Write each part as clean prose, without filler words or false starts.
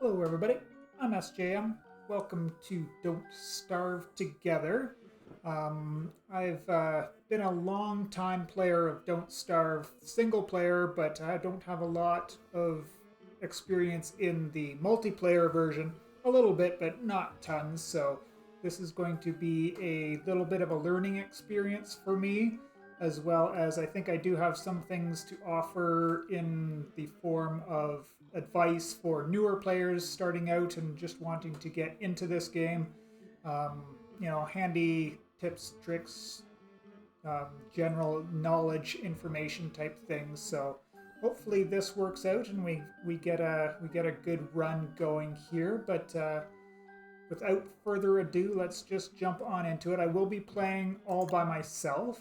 Hello everybody, I'm SJM. Welcome to Don't Starve Together. I've been a long time player of Don't Starve single player, but I don't have a lot of experience in the multiplayer version. A little bit, but not tons, so this is going to be a little bit of a learning experience for me, as well as I think I do have some things to offer in the form of advice for newer players starting out and just wanting to get into this game. Um, handy tips, tricks, general knowledge, information type things. So hopefully this works out and we get a good run going here. But without further ado, let's just jump on into it. I will be playing all by myself.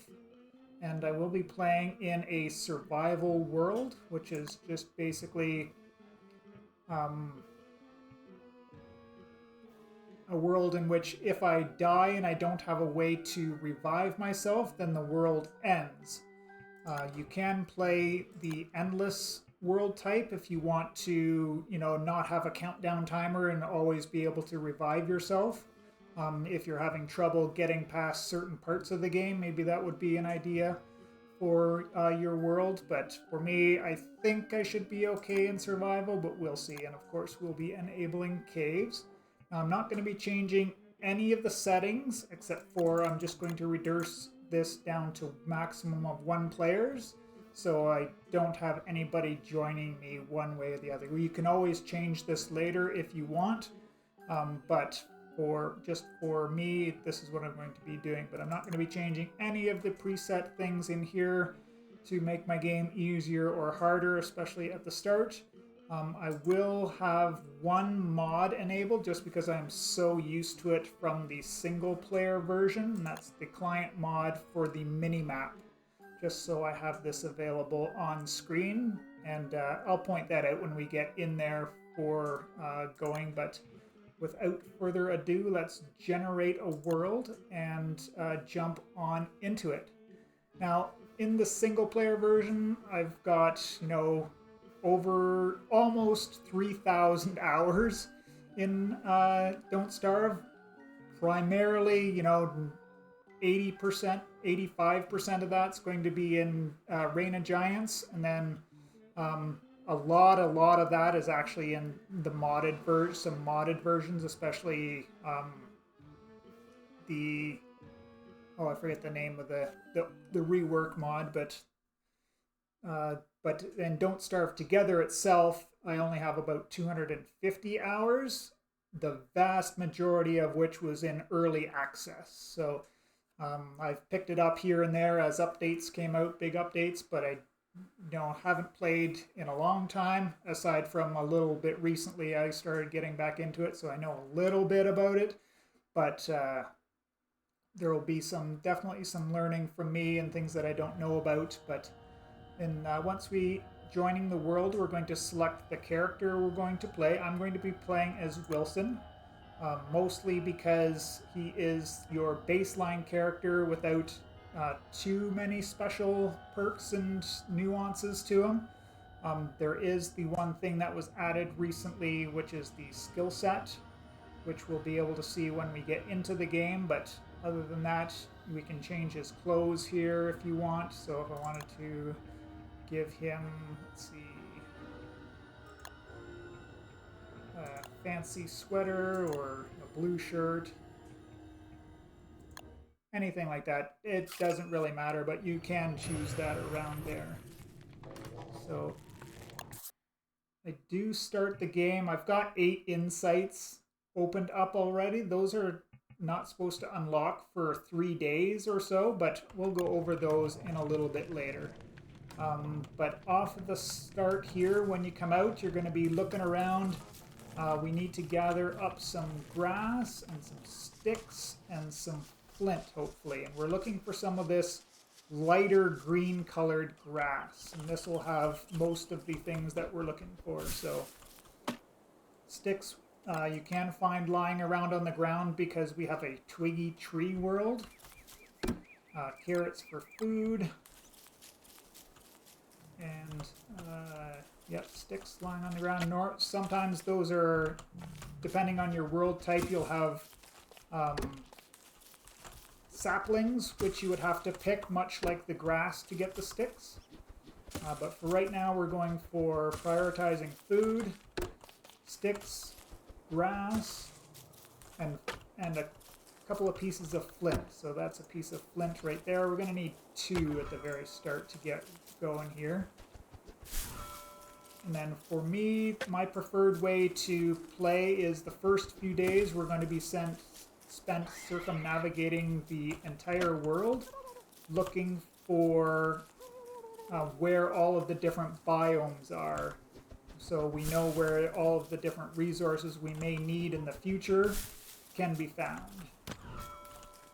And I will be playing in a survival world, which is just basically a world in which if I die and I don't have a way to revive myself, then the world ends. You can play the endless world type if you want to, not have a countdown timer and always be able to revive yourself. If you're having trouble getting past certain parts of the game, maybe that would be an idea for your world. But for me, I think I should be okay in survival, but we'll see. And of course, we'll be enabling caves. Now, I'm not going to be changing any of the settings, except for I'm just going to reduce this down to maximum of 1 players. So I don't have anybody joining me one way or the other. You can always change this later if you want, but for me, this is what I'm going to be doing. But I'm not going to be changing any of the preset things in here to make my game easier or harder, especially at the start. I will have one mod enabled just because I'm so used to it from the single player version, and that's the client mod for the mini-map, just so I have this available on screen. And I'll point that out when we get in there for going. But without further ado, let's generate a world and jump on into it. Now, in the single player version, I've got, over almost 3,000 hours in Don't Starve. Primarily, 80%, 85% of that's going to be in Reign of Giants, and then a lot of that is actually in the modded some modded versions, especially I forget the name of the rework mod, but in Don't Starve Together itself, I only have about 250 hours, the vast majority of which was in early access. So I've picked it up here and there as updates came out, big updates, but I haven't played in a long time, aside from a little bit recently. I started getting back into it, so I know a little bit about it, but there will be definitely some learning from me and things that I don't know about. But once we joining the world, we're going to select the character we're going to play. I'm going to be playing as Wilson, mostly because he is your baseline character without too many special perks and nuances to him. There is the one thing that was added recently, which is the skill set, which we'll be able to see when we get into the game. But other than that, we can change his clothes here if you want. So if I wanted to give him, let's see, a fancy sweater or a blue shirt, anything like that, it doesn't really matter, but you can choose that around there. So I do start the game. I've got 8 insights opened up already. Those are not supposed to unlock for 3 days or so, but we'll go over those in a little bit later. But off of the start here, when you come out, you're going to be looking around. We need to gather up some grass and some sticks and some flint, hopefully. And we're looking for some of this lighter green colored grass. And this will have most of the things that we're looking for. So sticks you can find lying around on the ground because we have a twiggy tree world. Carrots for food. And Yep, sticks lying on the ground. Sometimes those are, depending on your world type, you'll have saplings, which you would have to pick, much like the grass, to get the sticks. But for right now, we're going for prioritizing food, sticks, grass, and a couple of pieces of flint. So that's a piece of flint right there. We're going to need 2 at the very start to get going here. And then for me, my preferred way to play is the first few days we're going to be spent circumnavigating the entire world, looking for where all of the different biomes are. So we know where all of the different resources we may need in the future can be found.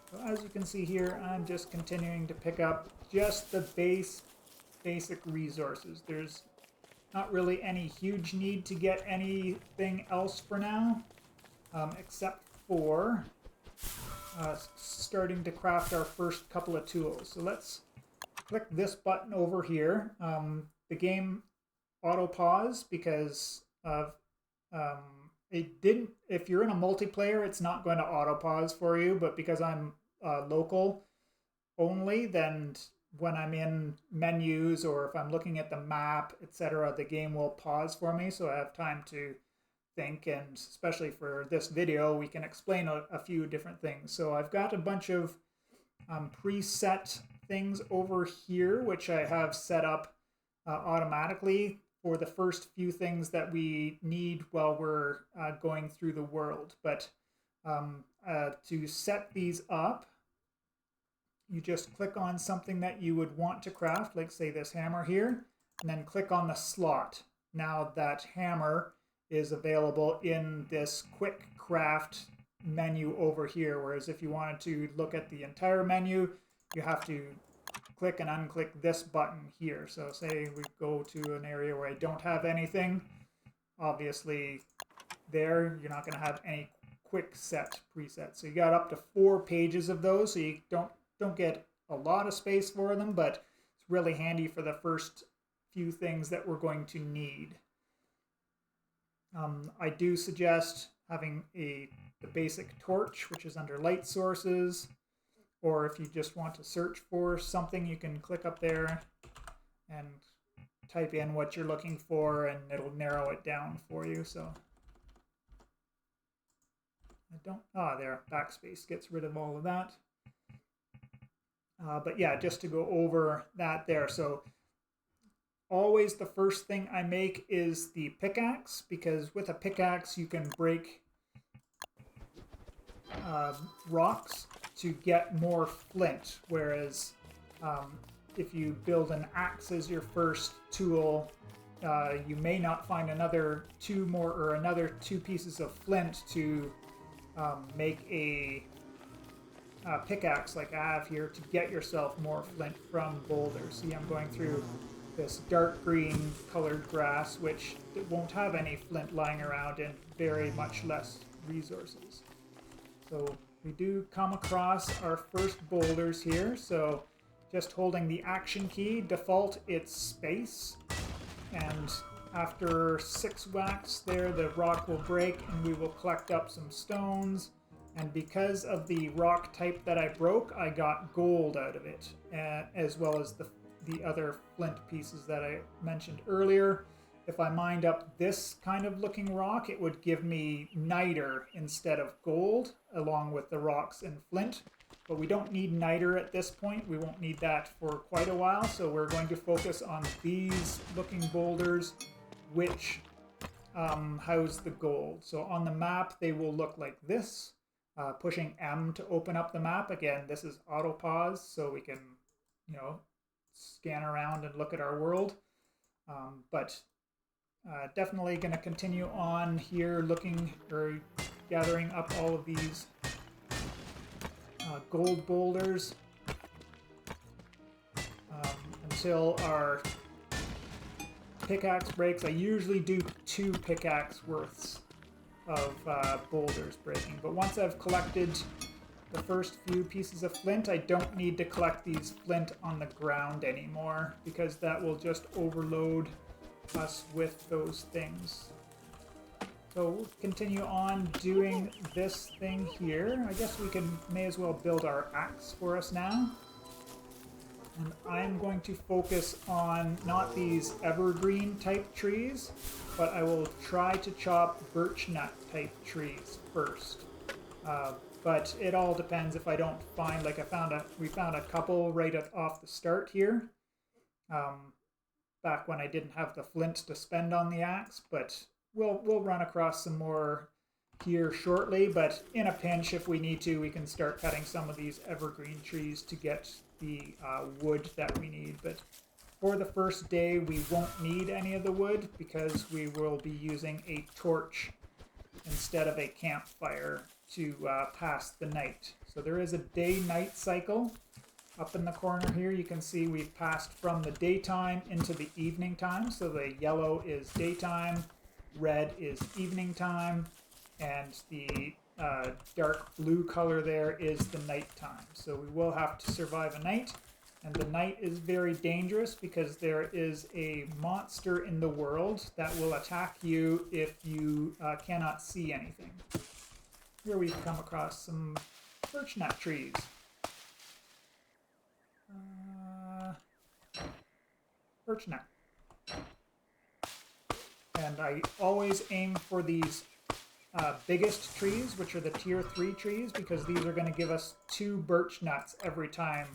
So as you can see here, I'm just continuing to pick up just the basic resources. There's not really any huge need to get anything else for now, except for starting to craft our first couple of tools. So let's click this button over here. The game auto pause because of it didn't. If you're in a multiplayer, it's not going to auto pause for you, but because I'm local only, then when I'm in menus or if I'm looking at the map, etc., the game will pause for me, so I have time to think. And especially for this video, we can explain a few different things. So I've got a bunch of preset things over here, which I have set up automatically for the first few things that we need while we're going through the world. But to set these up, you just click on something that you would want to craft, like say this hammer here, and then click on the slot. Now that hammer is available in this quick craft menu over here, whereas if you wanted to look at the entire menu, you have to click and unclick this button here. So say we go to an area where I don't have anything, obviously there you're not going to have any quick set presets. So you got up to 4 pages of those, so you don't get a lot of space for them, but it's really handy for the first few things that we're going to need. I do suggest having the basic torch, which is under light sources, or if you just want to search for something, you can click up there and type in what you're looking for and it'll narrow it down for you. So there, backspace gets rid of all of that. But yeah, just to go over that there. So always the first thing I make is the pickaxe, because with a pickaxe you can break rocks to get more flint, whereas if you build an axe as your first tool, you may not find another 2 pieces of flint to make a pickaxe like I have here to get yourself more flint from boulders. See, I'm going through this dark green colored grass, which won't have any flint lying around and very much less resources. So we do come across our first boulders here. So just holding the action key, default it's space, and after 6 whacks there, the rock will break and we will collect up some stones. And because of the rock type that I broke, I got gold out of it, as well as the other flint pieces that I mentioned earlier. If I mined up this kind of looking rock, it would give me niter instead of gold, along with the rocks and flint. But we don't need niter at this point. We won't need that for quite a while, so we're going to focus on these looking boulders, which house the gold. So on the map, they will look like this. Pushing M to open up the map. Again, this is auto pause, so we can, scan around and look at our world. But definitely going to continue on here, looking or gathering up all of these gold boulders until our pickaxe breaks. I usually do 2 pickaxe worths of boulders breaking, but once I've collected the first few pieces of flint, I don't need to collect these flint on the ground anymore, because that will just overload us with those things. So we'll continue on doing this thing here. I guess we may as well build our axe for us now. And I'm going to focus on not these evergreen type trees, but I will try to chop birch nut type trees first. But it all depends if I don't find, like we found a couple right off the start here. Back when I didn't have the flint to spend on the axe, but we'll run across some more here shortly. But in a pinch, if we need to, we can start cutting some of these evergreen trees to get the wood that we need. But for the first day, we won't need any of the wood because we will be using a torch instead of a campfire to pass the night. So there is a day-night cycle. Up in the corner here, you can see we've passed from the daytime into the evening time. So the yellow is daytime, red is evening time, and the dark blue color there is the nighttime. So we will have to survive a night, and the night is very dangerous because there is a monster in the world that will attack you if you cannot see anything. Here we've come across some birch nut trees. Birch nut. And I always aim for these biggest trees, which are the tier 3 trees, because these are going to give us 2 birch nuts every time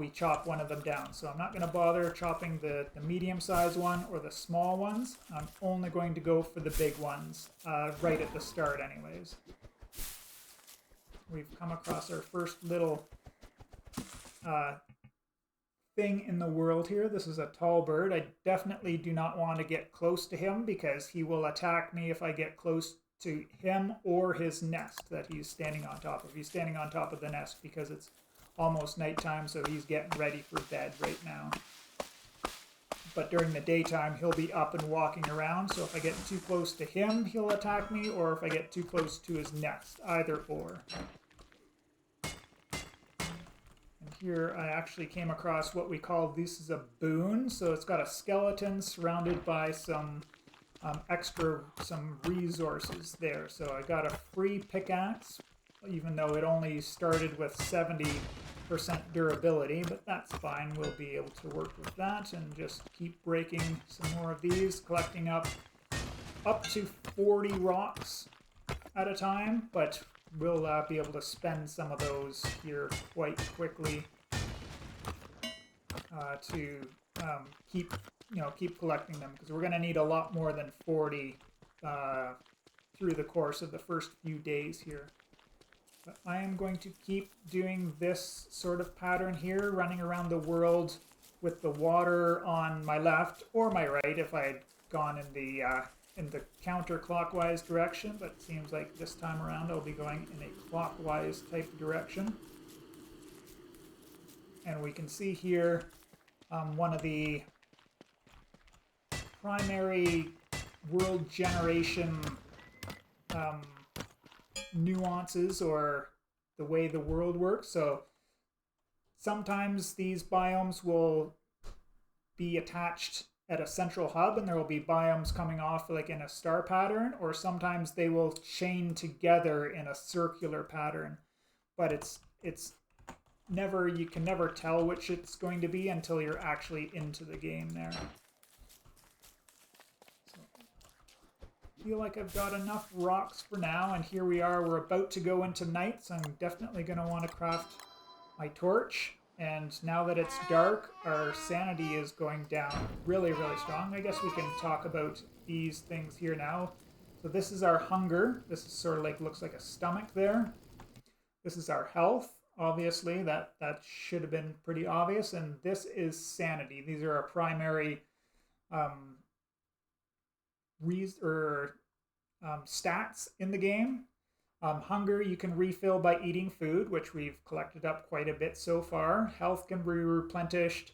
we chop one of them down. So I'm not going to bother chopping the medium-sized one or the small ones. I'm only going to go for the big ones right at the start anyways. We've come across our first little thing in the world here. This is a tall bird. I definitely do not want to get close to him because he will attack me if I get close to him or his nest that he's standing on top of. He's standing on top of the nest because it's almost nighttime, so he's getting ready for bed right now. But during the daytime, he'll be up and walking around, so if I get too close to him, he'll attack me, or if I get too close to his nest, either or. Here I actually came across what we call, this is a boon. So it's got a skeleton surrounded by some some resources there. So I got a free pickaxe, even though it only started with 70% durability, but that's fine. We'll be able to work with that and just keep breaking some more of these, collecting up to 40 rocks at a time, but we'll be able to spend some of those here quite quickly to keep collecting them, because we're going to need a lot more than 40 through the course of the first few days here. But I am going to keep doing this sort of pattern here, running around the world with the water on my left or my right if I had gone in the counterclockwise direction, but it seems like this time around I'll be going in a clockwise type direction. And we can see here one of the primary world generation nuances, or the way the world works. So sometimes these biomes will be attached at a central hub, and there will be biomes coming off like in a star pattern, or sometimes they will chain together in a circular pattern. But it's never, you can never tell which it's going to be until you're actually into the game there. So I feel like I've got enough rocks for now, and here we are, we're about to go into night, so I'm definitely going to want to craft my torch. And now that it's dark, our sanity is going down really, really strong. I guess we can talk about these things here now. So this is our hunger. This is sort of like, looks like a stomach there. This is our health. Obviously, that should have been pretty obvious. And this is sanity. These are our primary stats in the game. Hunger you can refill by eating food, which we've collected up quite a bit so far. Health can be replenished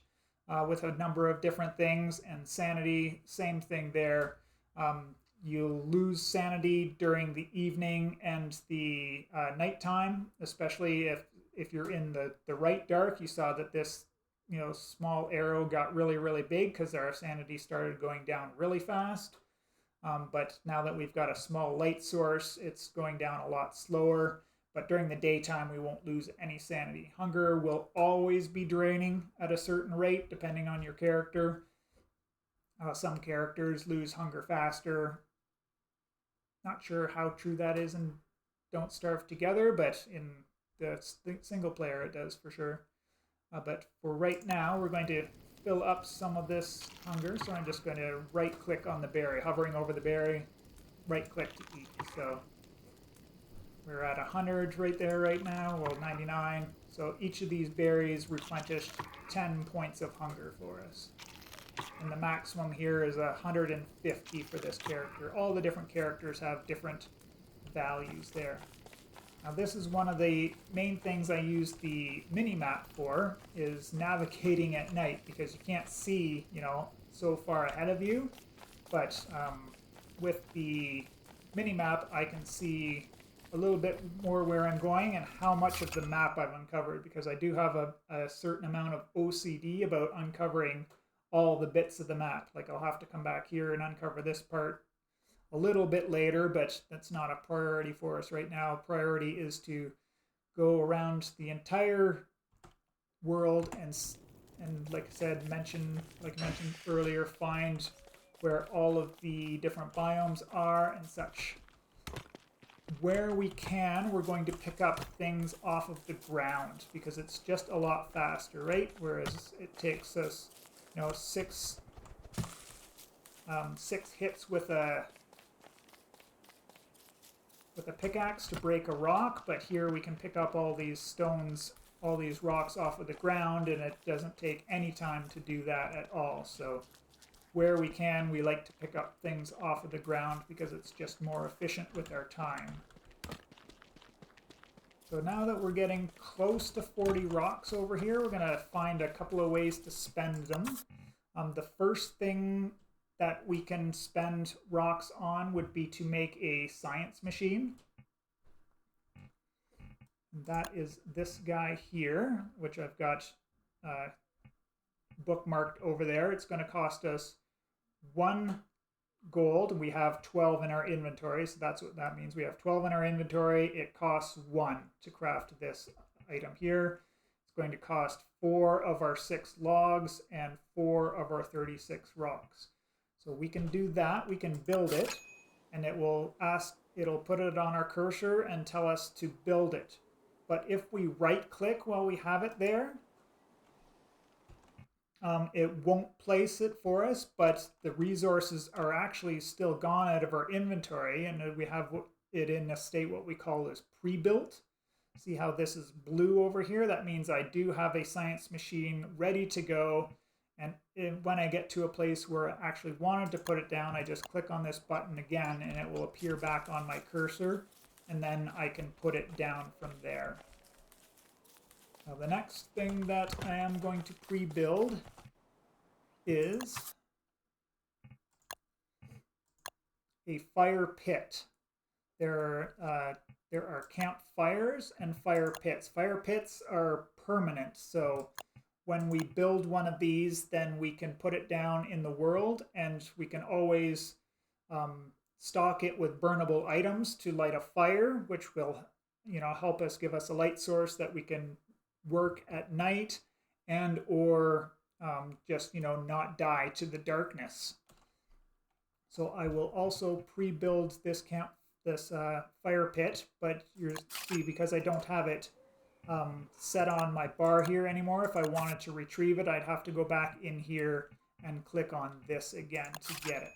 with a number of different things, and sanity, same thing there. You'll lose sanity during the evening and the nighttime, especially if you're in the right dark. You saw that this small arrow got really, really big because our sanity started going down really fast. But now that we've got a small light source, it's going down a lot slower. But during the daytime, we won't lose any sanity. Hunger will always be draining at a certain rate, depending on your character. Some characters lose hunger faster. Not sure how true that is in Don't Starve Together, but in the single player it does for sure. But for right now, we're going to fill up some of this hunger. So I'm just going to right click on the berry, hovering over the berry, right click to eat. So we're at 100 right there right now, well 99. So each of these berries replenished 10 points of hunger for us. And the maximum here is 150 for this character. All the different characters have different values there. Now this is one of the main things I use the mini-map for, is navigating at night, because you can't see, so far ahead of you. But with the mini-map, I can see a little bit more where I'm going and how much of the map I've uncovered, because I do have a certain amount of OCD about uncovering all the bits of the map. Like I'll have to come back here and uncover this part a little bit later, but that's not a priority for us right now. Priority is to go around the entire world and like I said, mentioned earlier, find where all of the different biomes are and such. Where we can, we're going to pick up things off of the ground because it's just a lot faster, right? Whereas it takes us, 6 hits with a pickaxe to break a rock, but here we can pick up all these stones, all these rocks off of the ground, and it doesn't take any time to do that at all. So where we can, we like to pick up things off of the ground because it's just more efficient with our time. So now that we're getting close to 40 rocks over here, we're going to find a couple of ways to spend them. The first thing that we can spend rocks on would be to make a science machine. That is this guy here, which I've got bookmarked over there. It's going to cost us 1 gold. We have 12 in our inventory, so that's what that means. We have 12 in our inventory. It costs 1 to craft this item here. It's going to cost 4 of our 6 logs and 4 of our 36 rocks. So we can do that. We can build it, and it'll put it on our cursor and tell us to build it. But if we right click while we have it there, it won't place it for us, but the resources are actually still gone out of our inventory, and we have it in a state what we call as pre-built. See how this is blue over here? That means I do have a science machine ready to go, and when I get to a place where I actually wanted to put it down, I just click on this button again, and it will appear back on my cursor, and then I can put it down from there. Now the next thing that I am going to pre-build is a fire pit. There are campfires and fire pits. Fire pits are permanent, so when we build one of these, then we can put it down in the world, and we can always stock it with burnable items to light a fire, which will help us, give us a light source that we can work at night and or just not die to the darkness. So I will also pre-build this fire pit, but you see, because I don't have it set on my bar here anymore, if I wanted to retrieve it, I'd have to go back in here and click on this again to get it.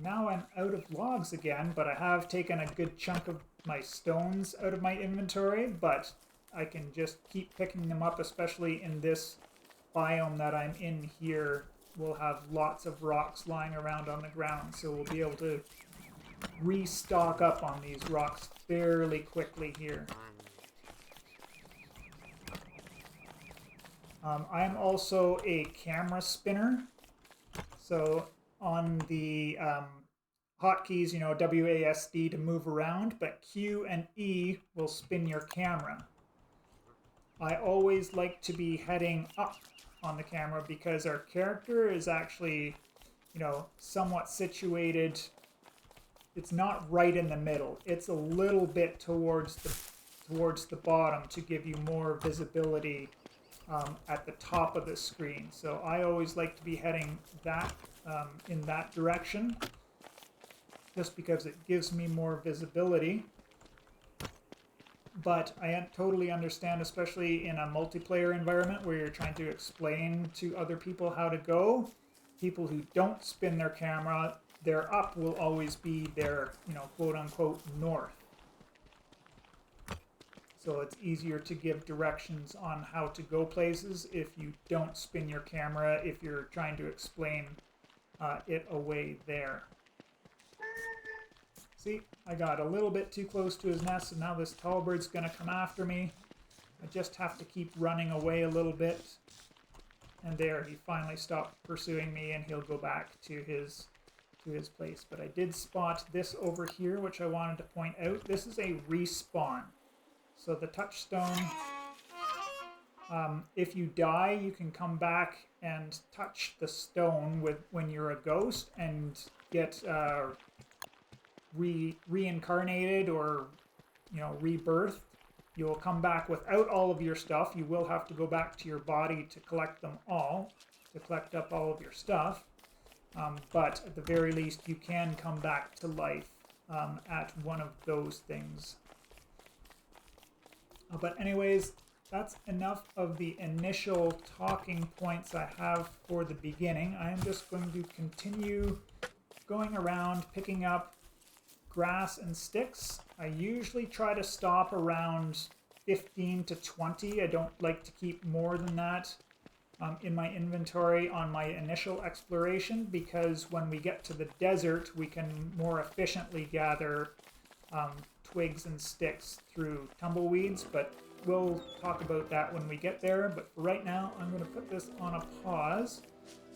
Now I'm out of logs again, but I have taken a good chunk of my stones out of my inventory, but I can just keep picking them up, especially in this biome that I'm in here. We'll have lots of rocks lying around on the ground, so we'll be able to restock up on these rocks fairly quickly here. I'm also a camera spinner, so on the hotkeys, WASD to move around, but Q and E will spin your camera. I always like to be heading up on the camera because our character is actually, you know, somewhat situated. It's not right in the middle. It's a little bit towards the bottom to give you more visibility at the top of the screen. So I always like to be heading that in that direction, just because it gives me more visibility. But I totally understand, especially in a multiplayer environment where you're trying to explain to other people how to go. People who don't spin their camera, their up will always be their, you know, quote unquote north. So it's easier to give directions on how to go places if you don't spin your camera, if you're trying to explain it away there. See, I got a little bit too close to his nest, and now this tall bird's going to come after me. I just have to keep running away a little bit. And there, he finally stopped pursuing me, and he'll go back to his place. But I did spot this over here, which I wanted to point out. This is a respawn. So the touchstone, if you die, you can come back and touch the stone when you're a ghost and get reincarnated or, you know, rebirthed. You'll come back without all of your stuff. You will have to go back to your body to collect them all, to collect up all of your stuff. But at the very least, you can come back to life at one of those things. But anyways, that's enough of the initial talking points I have for the beginning. I am just going to continue going around picking up grass and sticks. I usually try to stop around 15 to 20. I don't like to keep more than that in my inventory on my initial exploration, because when we get to the desert, we can more efficiently gather twigs and sticks through tumbleweeds, but we'll talk about that when we get there. But for right now, I'm going to put this on a pause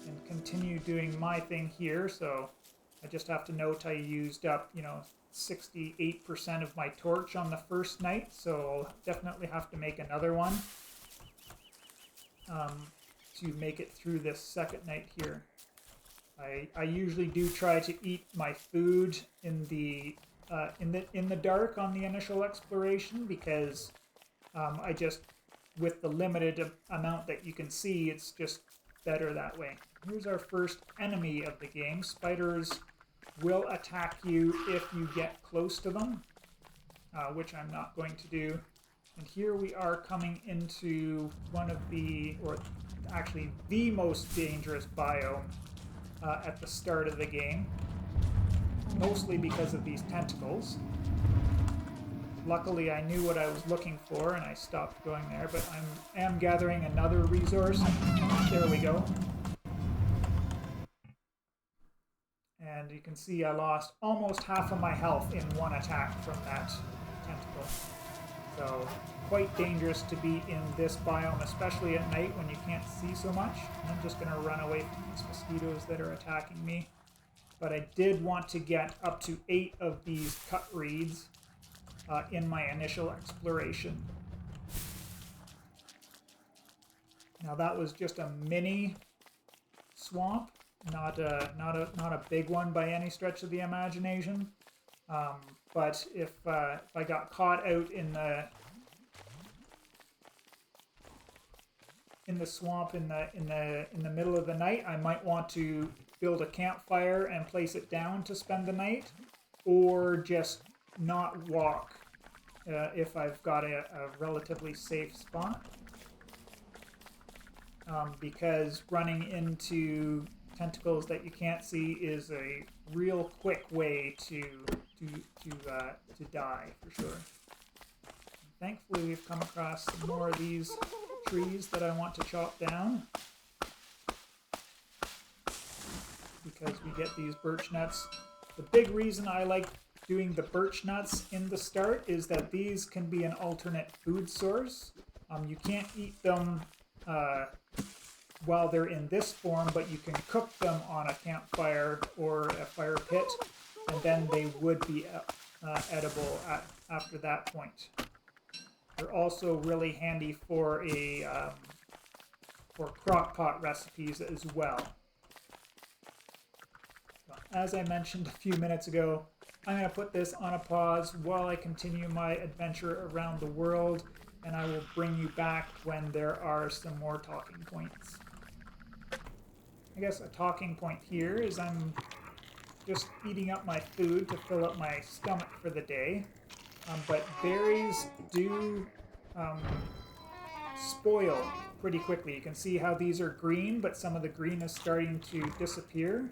and continue doing my thing here. So I just have to note I used up, you know, 68% of my torch on the first night, so I'll definitely have to make another one to make it through this second night here. I usually do try to eat my food in the dark on the initial exploration, because I just, with the limited amount that you can see, it's just better that way. Here's our first enemy of the game. Spiders will attack you if you get close to them, which I'm not going to do. And here we are coming into one of the, or actually the most dangerous biome at the start of the game, mostly because of these tentacles. Luckily, I knew what I was looking for, and I stopped going there, but I am gathering another resource. There we go. And you can see I lost almost half of my health in one attack from that tentacle. So, quite dangerous to be in this biome, especially at night when you can't see so much. I'm just going to run away from these mosquitoes that are attacking me. But I did want to get up to 8 of these cut reeds in my initial exploration. Now that was just a mini swamp, not a big one by any stretch of the imagination. But if I got caught out in the swamp in the middle of the night, I might want to build a campfire and place it down to spend the night, or just not walk if I've got a relatively safe spot. Because running into tentacles that you can't see is a real quick way to die, for sure. Thankfully, we've come across some more of these trees that I want to chop down, because we get these birch nuts. The big reason I like doing the birch nuts in the start is that these can be an alternate food source. You can't eat them while they're in this form, but you can cook them on a campfire or a fire pit, and then they would be edible after that point. They're also really handy for for crock pot recipes as well. So, as I mentioned a few minutes ago, I'm going to put this on a pause while I continue my adventure around the world, and I will bring you back when there are some more talking points. I guess a talking point here is I'm just eating up my food to fill up my stomach for the day. But berries do spoil pretty quickly. You can see how these are green, but some of the green is starting to disappear.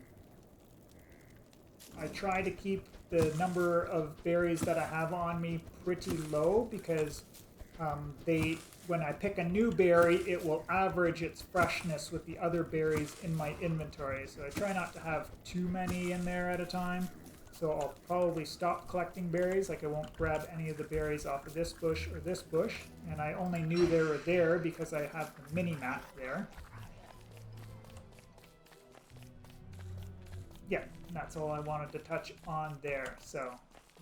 I try to keep the number of berries that I have on me pretty low because when I pick a new berry, it will average its freshness with the other berries in my inventory. So I try not to have too many in there at a time. So I'll probably stop collecting berries, like I won't grab any of the berries off of this bush or this bush. And I only knew they were there because I have the mini-map there. Yeah, that's all I wanted to touch on there. So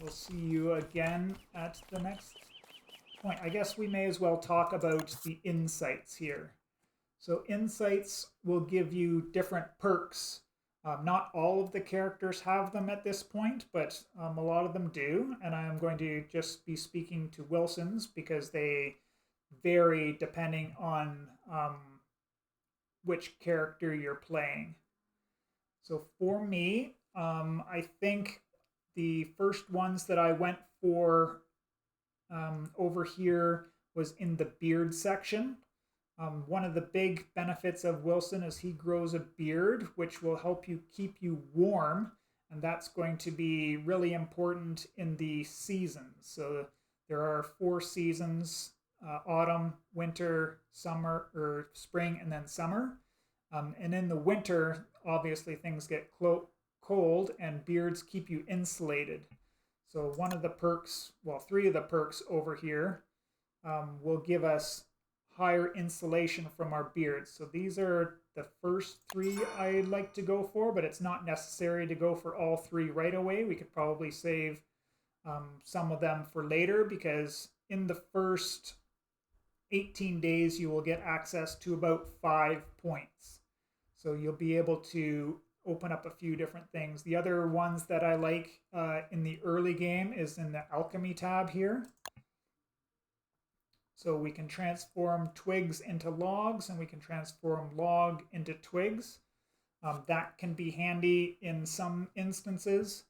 we'll see you again at the next point. I guess we may as well talk about the insights here. So insights will give you different perks. Not all of the characters have them at this point, but a lot of them do. And I'm going to just be speaking to Wilson's because they vary depending on which character you're playing. So for me, I think the first ones that I went for over here was in the beard section. One of the big benefits of Wilson is he grows a beard, which will help you keep you warm, and that's going to be really important in the seasons. So there are 4 seasons, autumn, winter, summer, or spring, and then summer. And in the winter, obviously things get cold and beards keep you insulated. So one of the perks, well, 3 of the perks over here will give us higher insulation from our beards. So these are the first 3 I like to go for, but it's not necessary to go for all 3 right away. We could probably save some of them for later because in the first 18 days you will get access to about 5 points. So you'll be able to open up a few different things. The other ones that I like in the early game is in the alchemy tab here. So we can transform twigs into logs and we can transform log into twigs. That can be handy in some instances,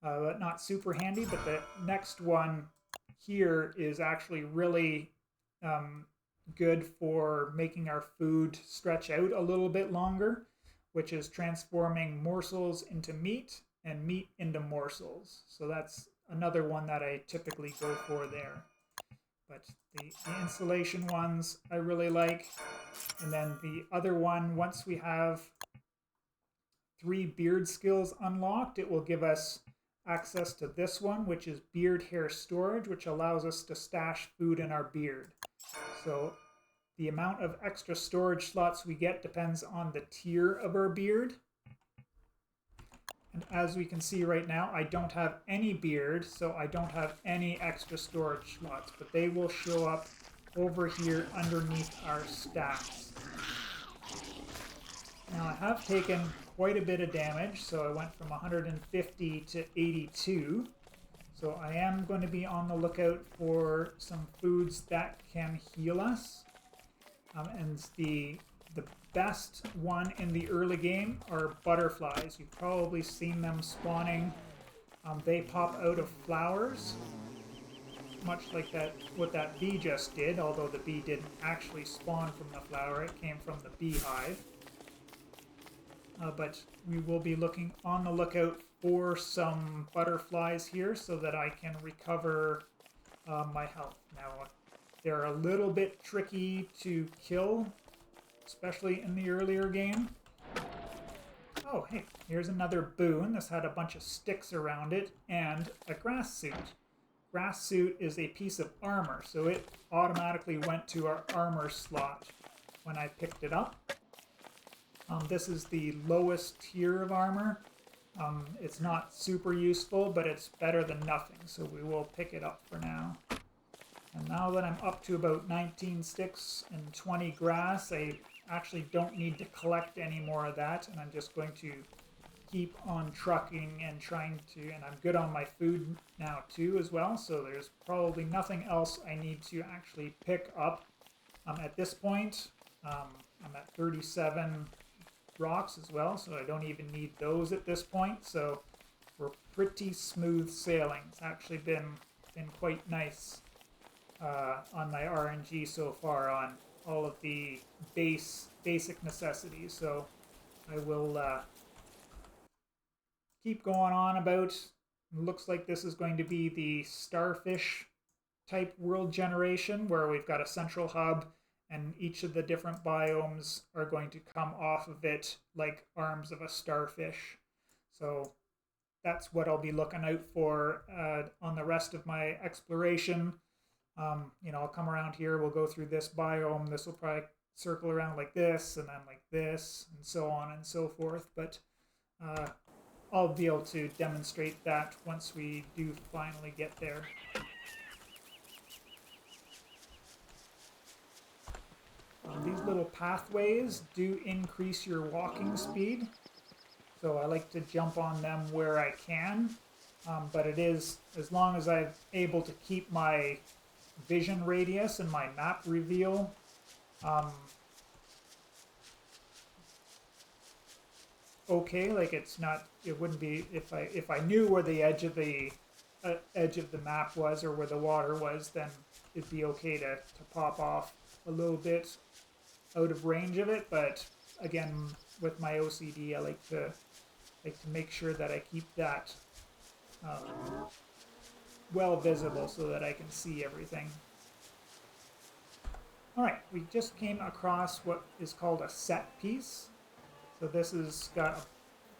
but not super handy. But the next one here is actually really good for making our food stretch out a little bit longer, which is transforming morsels into meat and meat into morsels. So that's another one that I typically go for there. But the insulation ones I really like. And then the other one, once we have 3 beard skills unlocked, it will give us access to this one, which is beard hair storage, which allows us to stash food in our beard. So the amount of extra storage slots we get depends on the tier of our beard. And as we can see right now, I don't have any beard, so I don't have any extra storage slots, but they will show up over here underneath our stats. Now I have taken quite a bit of damage, so I went from 150 to 82. So I am going to be on the lookout for some foods that can heal us. And the best one in the early game are butterflies. You've probably seen them spawning. They pop out of flowers, much like what that bee just did, although the bee didn't actually spawn from the flower, it came from the beehive. But we will be looking on the lookout for some butterflies here so that I can recover my health. Now, they're a little bit tricky to kill, especially in the earlier game. Oh, hey, here's another boon. This had a bunch of sticks around it and a grass suit. Grass suit is a piece of armor, so it automatically went to our armor slot when I picked it up. This is the lowest tier of armor. It's not super useful, but it's better than nothing, so we will pick it up for now. And now that I'm up to about 19 sticks and 20 grass, I actually don't need to collect any more of that, and I'm just going to keep on trucking and trying to, and I'm good on my food now too as well, so there's probably nothing else I need to actually pick up. At this point, I'm at 37 rocks as well, so I don't even need those at this point, so we're pretty smooth sailing. It's actually been quite nice on my RNG so far on all of the basic necessities. So I will keep going on about. Looks like this is going to be the starfish type world generation, where we've got a central hub and each of the different biomes are going to come off of it like arms of a starfish. So that's what I'll be looking out for on the rest of my exploration. You know, I'll come around here, we'll go through this biome, this will probably circle around like this, and then like this, and so on and so forth, but I'll be able to demonstrate that once we do finally get there. These little pathways do increase your walking speed, so I like to jump on them where I can, but it is, as long as I'm able to keep my vision radius and my map reveal okay, like it's not, it wouldn't be, if I knew where the edge of the map was or where the water was, then it'd be okay to pop off a little bit out of range of it. But again, with my OCD, I like to make sure that I keep that well visible so that I can see everything. All right, we just came across what is called a set piece. So this has got a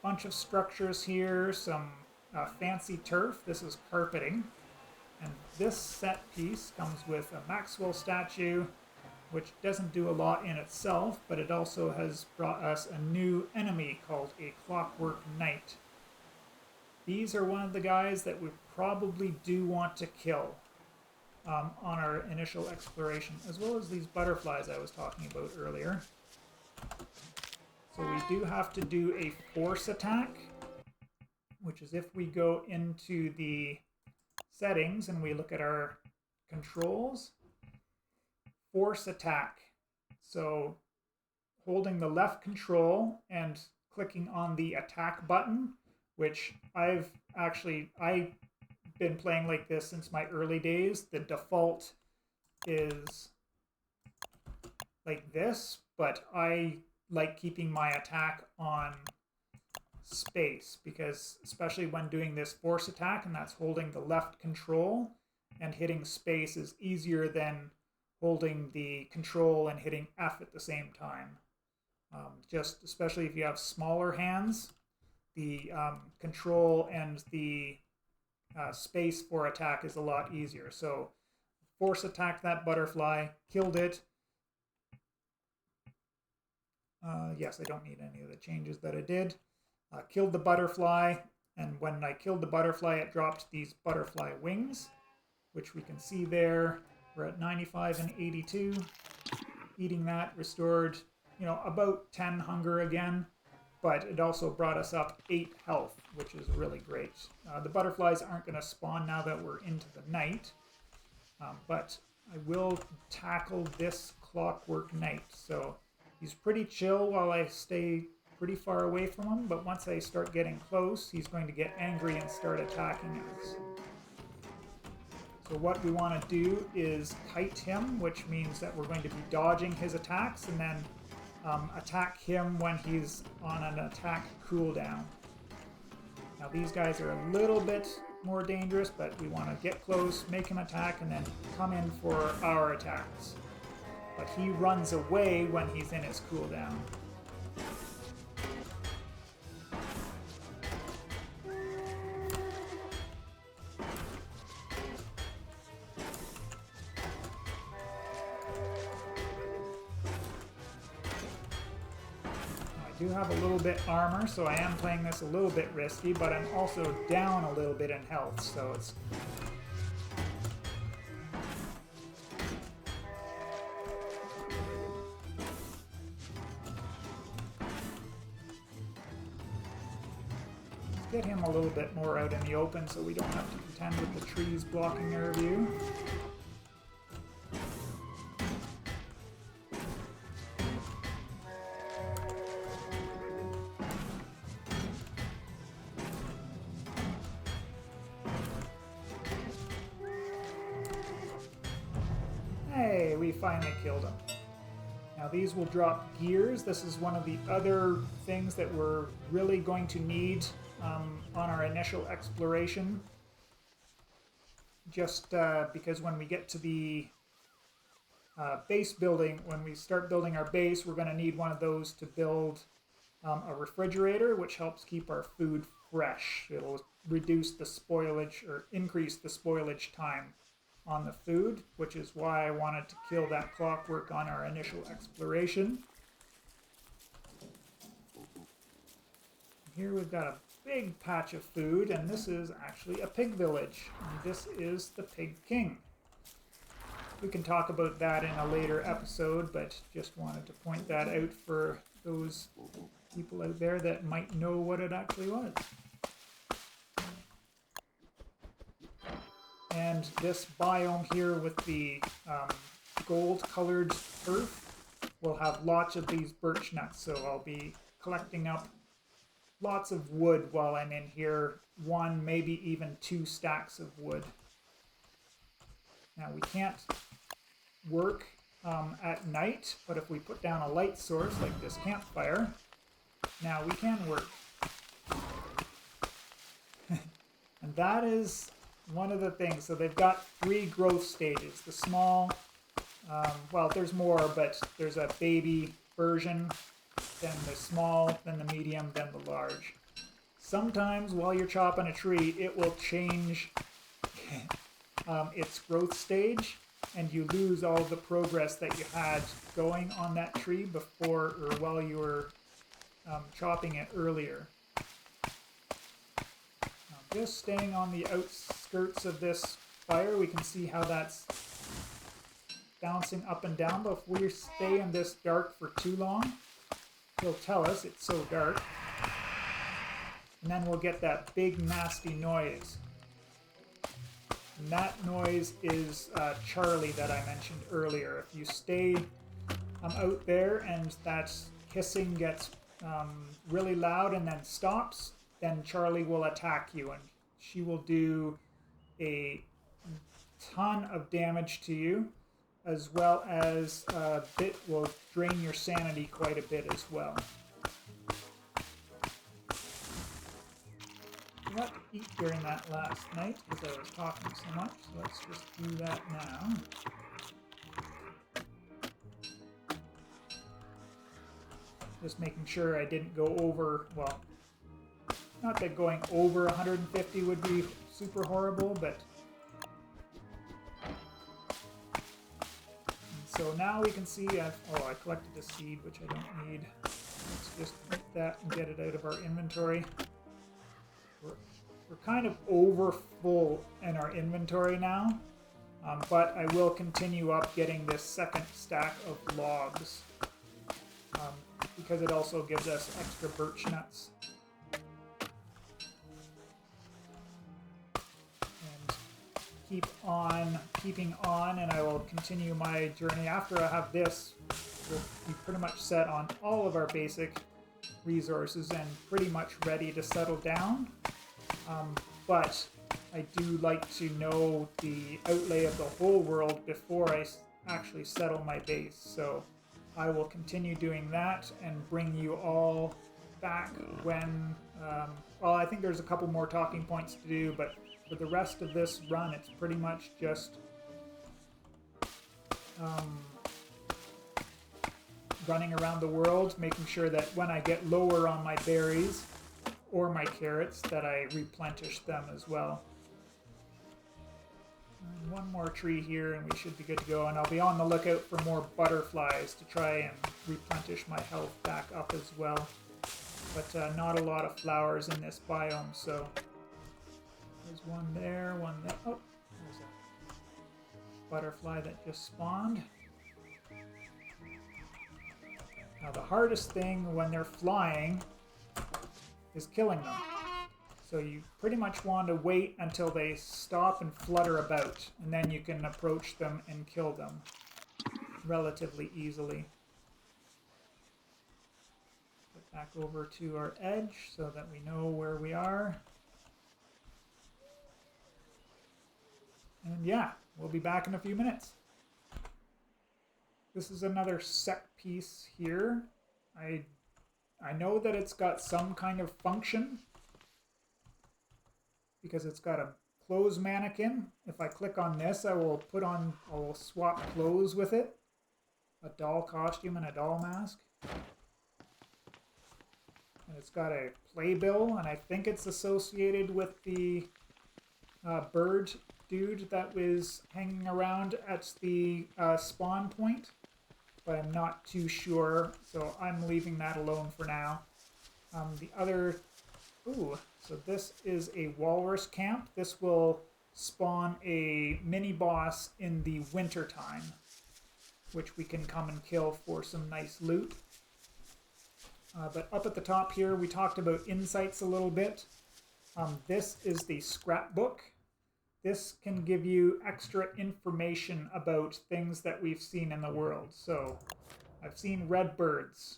bunch of structures here, some fancy turf. This is carpeting. And this set piece comes with a Maxwell statue, which doesn't do a lot in itself, but it also has brought us a new enemy called a Clockwork Knight. These are one of the guys that we probably do want to kill on our initial exploration, as well as these butterflies I was talking about earlier. So we do have to do a force attack, which is if we go into the settings and we look at our controls, force attack. So holding the left control and clicking on the attack button, which I've been playing like this since my early days. The default is like this, but I like keeping my attack on space, because especially when doing this force attack, and that's holding the left control and hitting space, is easier than holding the control and hitting F at the same time. Just especially if you have smaller hands, the control and the space for attack is a lot easier. So force attack that butterfly, killed it. Yes, I don't need any of the changes that I did. Killed the butterfly, and when I killed the butterfly, it dropped these butterfly wings, which we can see there. We're at 95 and 82. Eating that restored, you know, about 10 hunger again, but it also brought us up 8 health, which is really great. The butterflies aren't going to spawn now that we're into the night, but I will tackle this Clockwork Knight. So he's pretty chill while I stay pretty far away from him, but once I start getting close, he's going to get angry and start attacking us. So what we want to do is kite him, which means that we're going to be dodging his attacks, and then attack him when he's on an attack cooldown. Now these guys are a little bit more dangerous, but we want to get close, make him attack, and then come in for our attacks. But he runs away when he's in his cooldown. I do have a little bit armor, so I am playing this a little bit risky, but I'm also down a little bit in health, so it's get him a little bit more out in the open so we don't have to contend with the trees blocking our view. Hey, we finally killed him. Now these will drop gears. This is one of the other things that we're really going to need on our initial exploration. Just because when we get to the base building, when we start building our base, we're going to need one of those to build a refrigerator, which helps keep our food fresh. It'll reduce the spoilage or increase the spoilage time on the food, which is why I wanted to kill that clockwork on our initial exploration. Here we've got a big patch of food, and this is actually a pig village. And this is the Pig King. We can talk about that in a later episode, but just wanted to point that out for those people out there that might know what it actually was. And this biome here with the gold-colored earth will have lots of these birch nuts, so I'll be collecting up lots of wood while I'm in here, 1, maybe even 2 stacks of wood. Now we can't work at night, but if we put down a light source like this campfire, now we can work. And that is one of the things. So they've got 3 growth stages. The small, well, there's more, but there's a baby version, then the small, then the medium, then the large. Sometimes while you're chopping a tree, it will change its growth stage, and you lose all the progress that you had going on that tree before or while you were chopping it earlier. Just staying on the outskirts of this fire, we can see how that's bouncing up and down, but if we stay in this dark for too long, it'll tell us it's so dark, and then we'll get that big nasty noise. And that noise is Charlie that I mentioned earlier. If you stay out there and that hissing gets really loud and then stops, then Charlie will attack you, and she will do a ton of damage to you, as well as it will drain your sanity quite a bit as well. I forgot to eat during that last night because I was talking so much, so let's just do that now. Just making sure I didn't go over, well, not that going over 150 would be super horrible, but... So now we can see, I collected a seed, which I don't need. Let's just eat that and get it out of our inventory. We're kind of over full in our inventory now, but I will continue up getting this second stack of logs, because it also gives us extra birch nuts. Keeping on, and I will continue my journey. After I have this, we'll be pretty much set on all of our basic resources and pretty much ready to settle down. But I do like to know the outlay of the whole world before I actually settle my base. So I will continue doing that and bring you all back when, well, I think there's a couple more talking points to do, but for the rest of this run, it's pretty much just running around the world, making sure that when I get lower on my berries or my carrots, that I replenish them as well. And one more tree here and we should be good to go, and I'll be on the lookout for more butterflies to try and replenish my health back up as well. But not a lot of flowers in this biome, so there's one there, one there. Oh, there's a butterfly that just spawned. Now the hardest thing when they're flying is killing them. So you pretty much want to wait until they stop and flutter about, and then you can approach them and kill them relatively easily. Get back over to our edge so that we know where we are. And yeah, we'll be back in a few minutes. This is another set piece here. I know that it's got some kind of function because it's got a clothes mannequin. If I click on this, I will swap clothes with it. A doll costume and a doll mask. And it's got a playbill, and I think it's associated with the bird dude that was hanging around at the spawn point. But I'm not too sure, so I'm leaving that alone for now. So this is a walrus camp. This will spawn a mini boss in the winter time, which we can come and kill for some nice loot. But up at the top here, we talked about insights a little bit. This is the scrapbook. This can give you extra information about things that we've seen in the world. So I've seen red birds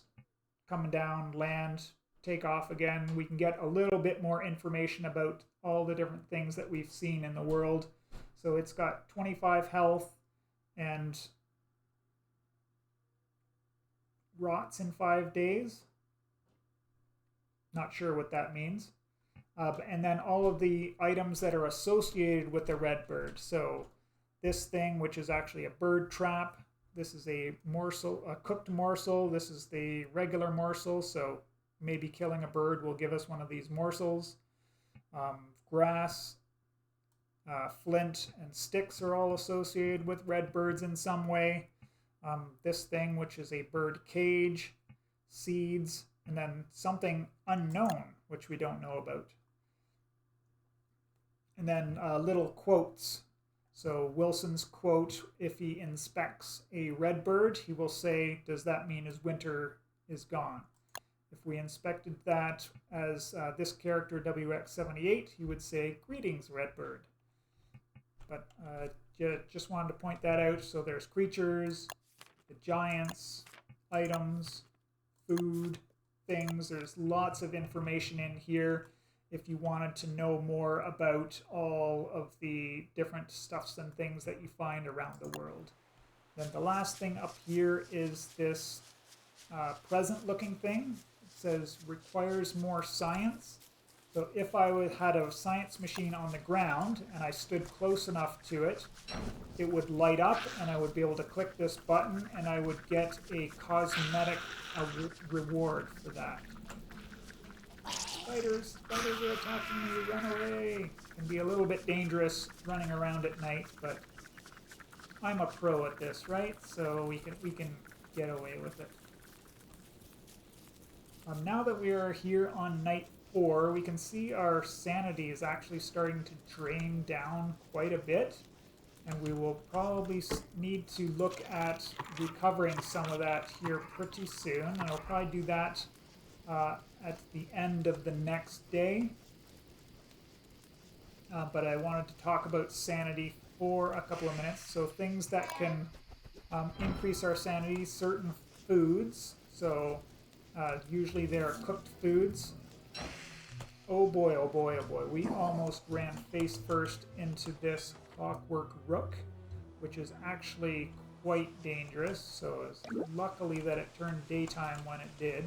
coming down, land, take off again. We can get a little bit more information about all the different things that we've seen in the world. So it's got 25 health and rots in 5 days. Not sure what that means. And then all of the items that are associated with the red bird. So this thing, which is actually a bird trap. This is a morsel, a cooked morsel. This is the regular morsel. So maybe killing a bird will give us one of these morsels. Grass, flint, and sticks are all associated with red birds in some way. This thing, which is a bird cage, seeds, and then something unknown, which we don't know about. And then little quotes. So Wilson's quote, if he inspects a red bird, he will say, does that mean his winter is gone? If we inspected that as this character WX78, he would say, greetings, redbird. But just wanted to point that out. So there's creatures, the giants, items, food, things. There's lots of information in here if you wanted to know more about all of the different stuffs and things that you find around the world. Then the last thing up here is this present looking thing. It says requires more science. So if I had a science machine on the ground and I stood close enough to it, it would light up and I would be able to click this button and I would get a cosmetic reward for that. Spiders are attacking me, run away. It can be a little bit dangerous running around at night, but I'm a pro at this, right? So we can get away with it. Now that we are here on night 4, we can see our sanity is actually starting to drain down quite a bit, and we will probably need to look at recovering some of that here pretty soon, and I'll probably do that at the end of the next day. But I wanted to talk about sanity for a couple of minutes. So things that can increase our sanity, certain foods. So usually they are cooked foods. Oh boy, oh boy, oh boy. We almost ran face first into this clockwork rook, which is actually quite dangerous. So it's luckily that it turned daytime when it did.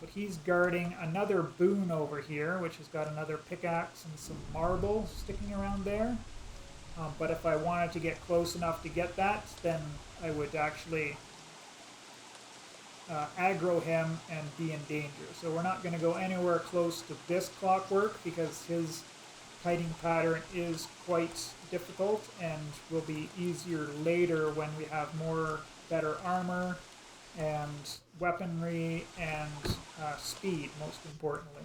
But he's guarding another boon over here, which has got another pickaxe and some marble sticking around there. But if I wanted to get close enough to get that, then I would actually aggro him and be in danger. So we're not going to go anywhere close to this clockwork because his kiting pattern is quite difficult and will be easier later when we have better armor and weaponry and speed, most importantly.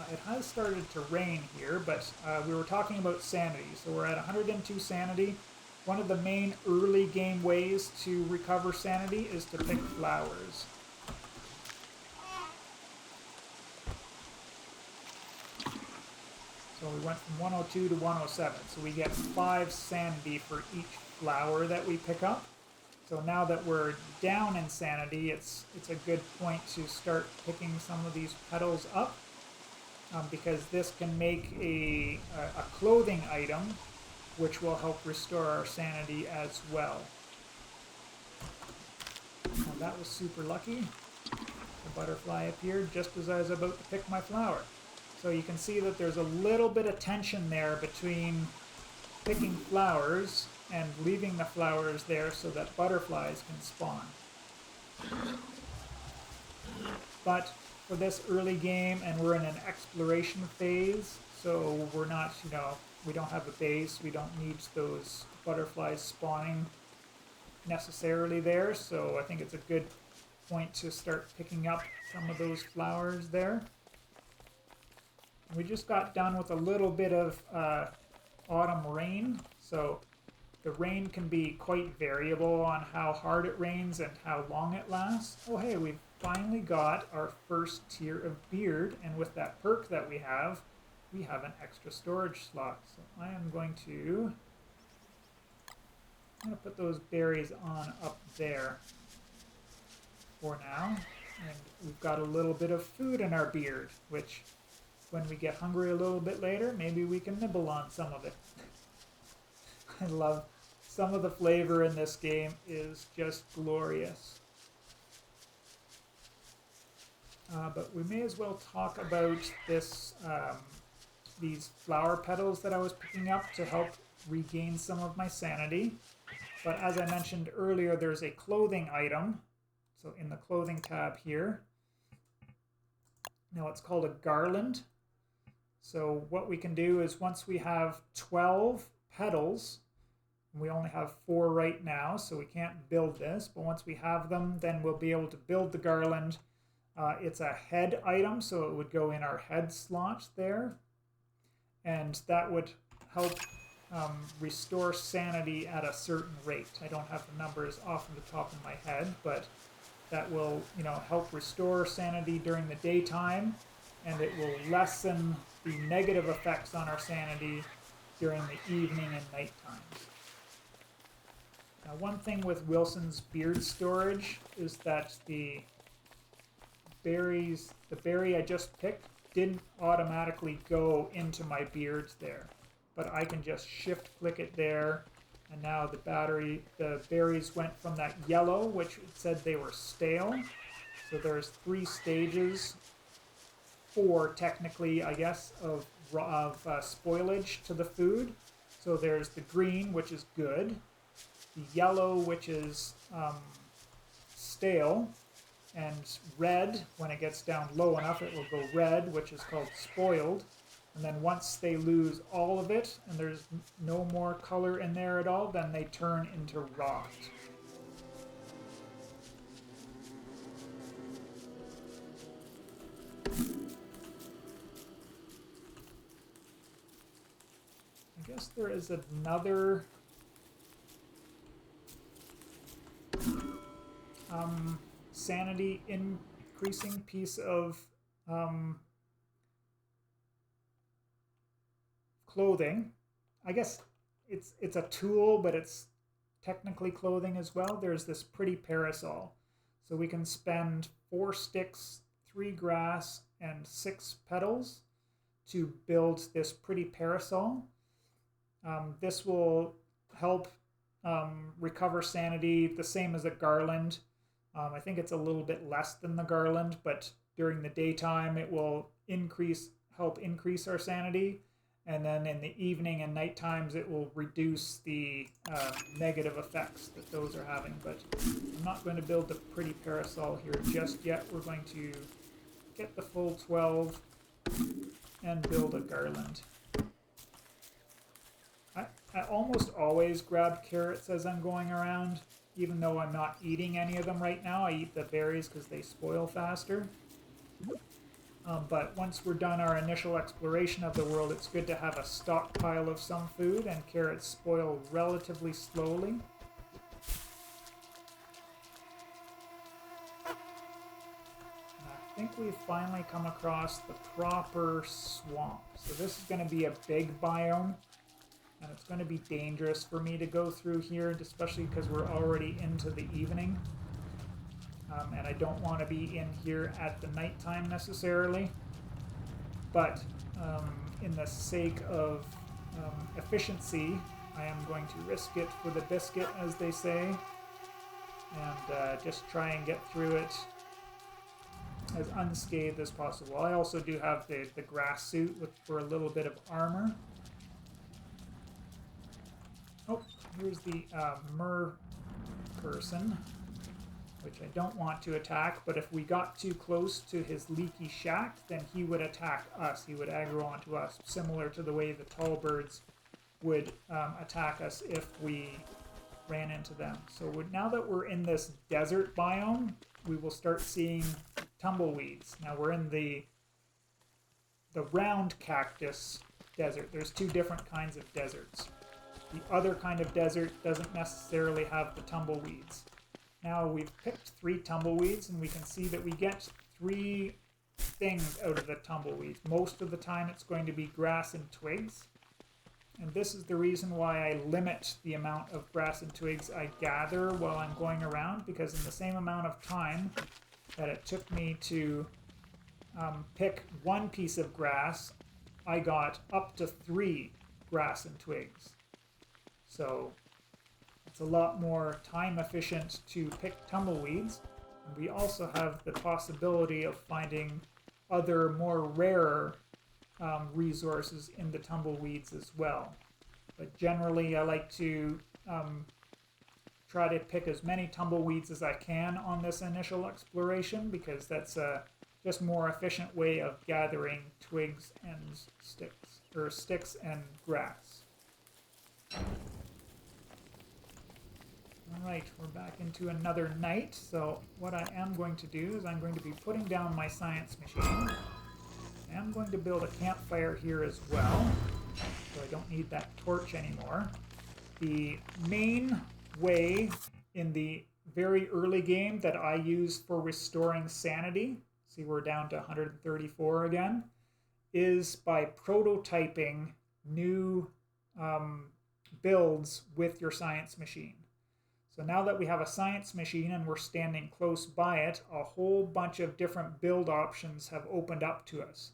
It has started to rain here, but we were talking about sanity. So we're at 102 sanity. One of the main early game ways to recover sanity is to pick flowers. So we went from 102 to 107. So we get 5 sanity for each flower that we pick up. So now that we're down in sanity, it's a good point to start picking some of these petals up, because this can make a clothing item, which will help restore our sanity as well. Now that was super lucky. The butterfly appeared just as I was about to pick my flower. So you can see that there's a little bit of tension there between picking flowers and leaving the flowers there so that butterflies can spawn. But for this early game, and we're in an exploration phase, so we're not, we don't have a base, we don't need those butterflies spawning necessarily there, so I think it's a good point to start picking up some of those flowers there. We just got done with a little bit of autumn rain, so the rain can be quite variable on how hard it rains and how long it lasts. Oh hey, we've finally got our first tier of beard, and with that perk that we have an extra storage slot. So I am going to put those berries on up there for now. And we've got a little bit of food in our beard, which when we get hungry a little bit later, maybe we can nibble on some of it. I love some of the flavor in this game is just glorious. But we may as well talk about this, these flower petals that I was picking up to help regain some of my sanity. But as I mentioned earlier, there's a clothing item. So in the clothing tab here, now it's called a garland. So what we can do is once we have 12 petals, we only have 4 right now, so we can't build this, but once we have them, then we'll be able to build the garland. It's a head item, so it would go in our head slot there, and that would help restore sanity at a certain rate. I don't have the numbers off the top of my head, but that will, help restore sanity during the daytime, and it will lessen the negative effects on our sanity during the evening and nighttime. Now, one thing with Wilson's beard storage is that the berry I just picked didn't automatically go into my beards there, but I can just shift click it there, and now the berries went from that yellow, which it said they were stale. So there's 3 stages, 4 technically, I guess, of spoilage to the food. So there's the green, which is good, the yellow, which is stale, and red, when it gets down low enough, it will go red, which is called spoiled. And then once they lose all of it, and there's no more color in there at all, then they turn into rot. I guess there is another sanity increasing piece of clothing. I guess it's a tool, but it's technically clothing as well. There's this pretty parasol. So we can spend 4 sticks, 3 grass, and 6 petals to build this pretty parasol. This will help recover sanity, the same as a garland. I think it's a little bit less than the garland, but during the daytime it will help increase our sanity, and then in the evening and night times it will reduce the negative effects that those are having. But I'm not going to build the pretty parasol here just yet. We're going to get the full 12 and build a garland. I almost always grab carrots as I'm going around, even though I'm not eating any of them right now. I eat the berries because they spoil faster. But once we're done our initial exploration of the world, it's good to have a stockpile of some food, and carrots spoil relatively slowly. And I think we've finally come across the proper swamp. So this is going to be a big biome, and it's going to be dangerous for me to go through here, especially because we're already into the evening. And I don't want to be in here at the nighttime necessarily. But in the sake of efficiency, I am going to risk it for the biscuit, as they say, and just try and get through it as unscathed as possible. I also do have the grass suit for a little bit of armor. Oh, here's the mer person, which I don't want to attack, but if we got too close to his leaky shack, then he would attack us. He would aggro onto us, similar to the way the tall birds would attack us if we ran into them. So now that we're in this desert biome, we will start seeing tumbleweeds. Now we're in the round cactus desert. There's two different kinds of deserts. The other kind of desert doesn't necessarily have the tumbleweeds. Now we've picked 3 tumbleweeds, and we can see that we get 3 things out of the tumbleweeds. Most of the time it's going to be grass and twigs. And this is the reason why I limit the amount of grass and twigs I gather while I'm going around, because in the same amount of time that it took me to pick 1 piece of grass, I got up to 3 grass and twigs. So it's a lot more time efficient to pick tumbleweeds. And we also have the possibility of finding other more rare resources in the tumbleweeds as well. But generally I like to try to pick as many tumbleweeds as I can on this initial exploration, because that's a just more efficient way of gathering twigs and sticks, or sticks and grass. Alright, we're back into another night, so what I am going to do is I'm going to be putting down my science machine. I am going to build a campfire here as well, so I don't need that torch anymore. The main way in the very early game that I use for restoring sanity, see we're down to 134 again, is by prototyping new builds with your science machine. So now that we have a science machine and we're standing close by it, a whole bunch of different build options have opened up to us.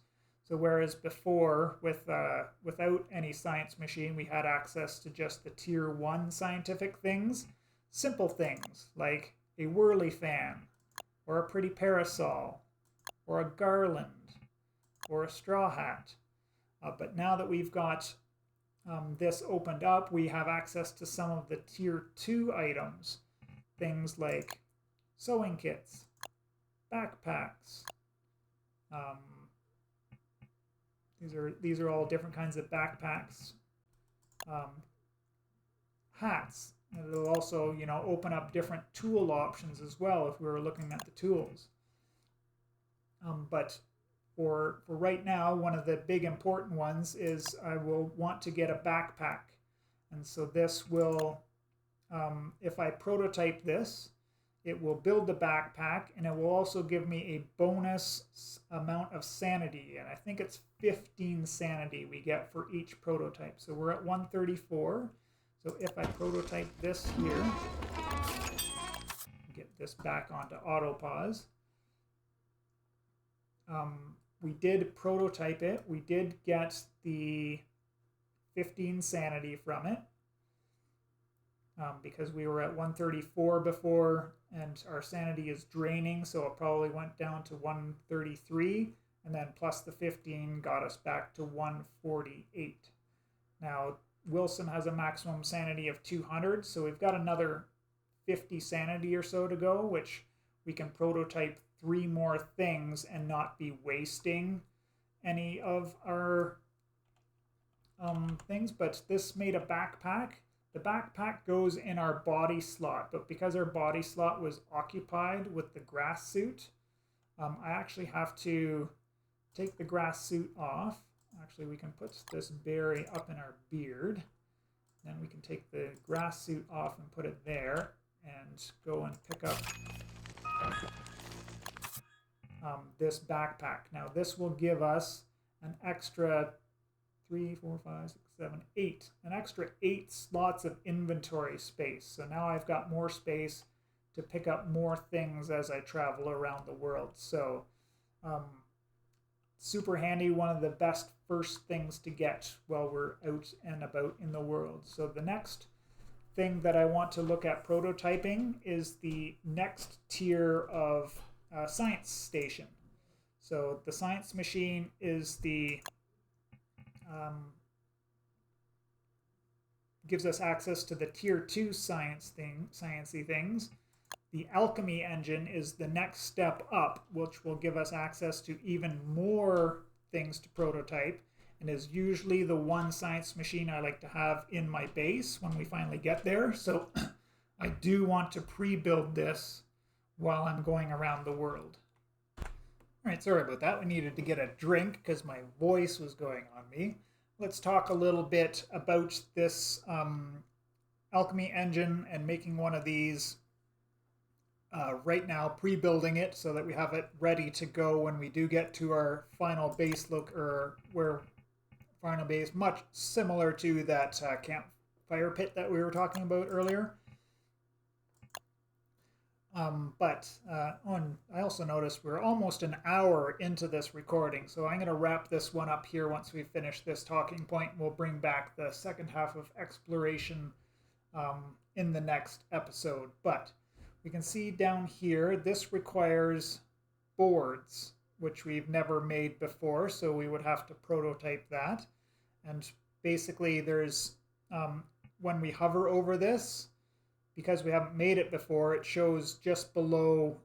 So whereas before, without any science machine, we had access to just the tier 1 scientific things, simple things like a whirly fan, or a pretty parasol, or a garland, or a straw hat. But now that we've got this opened up, we have access to some of the tier 2 items, things like sewing kits, backpacks. These are all different kinds of backpacks. Hats. It'll also, open up different tool options as well if we were looking at the tools. But for right now, one of the big important ones is I will want to get a backpack. And so this will, if I prototype this, it will build the backpack, and it will also give me a bonus amount of sanity. And I think it's 15 sanity we get for each prototype. So we're at 134. So if I prototype this here, get this back onto auto pause. We did prototype it. We did get the 15 sanity from it. Because we were at 134 before, and our sanity is draining, so it probably went down to 133, and then plus the 15 got us back to 148. Now, Wilson has a maximum sanity of 200, so we've got another 50 sanity or so to go, which we can prototype 3 more things and not be wasting any of our things. But this made a backpack. The backpack goes in our body slot, but because our body slot was occupied with the grass suit, I actually have to take the grass suit off. Actually, we can put this berry up in our beard. Then we can take the grass suit off and put it there and go and pick up this backpack. Now this will give us an extra 3, 4, 5, 6, 7, 8. An extra 8 slots of inventory space. So now I've got more space to pick up more things as I travel around the world. So super handy, one of the best first things to get while we're out and about in the world. So the next thing that I want to look at prototyping is the next tier of science station. So the science machine is the gives us access to the tier 2 sciencey things. The alchemy engine is the next step up, which will give us access to even more things to prototype, and is usually the one science machine I like to have in my base when we finally get there. So I do want to pre-build this while I'm going around the world. All right, sorry about that. We needed to get a drink because my voice was going on me. Let's talk a little bit about this alchemy engine and making one of these right now, pre-building it so that we have it ready to go when we do get to our final base final base, much similar to that campfire pit that we were talking about earlier. I also noticed we're almost an hour into this recording, so I'm going to wrap this one up here once we finish this talking point. We'll bring back the second half of exploration in the next episode. But we can see down here, this requires boards, which we've never made before, so we would have to prototype that. And basically there's, when we hover over this, because we haven't made it before, it shows just below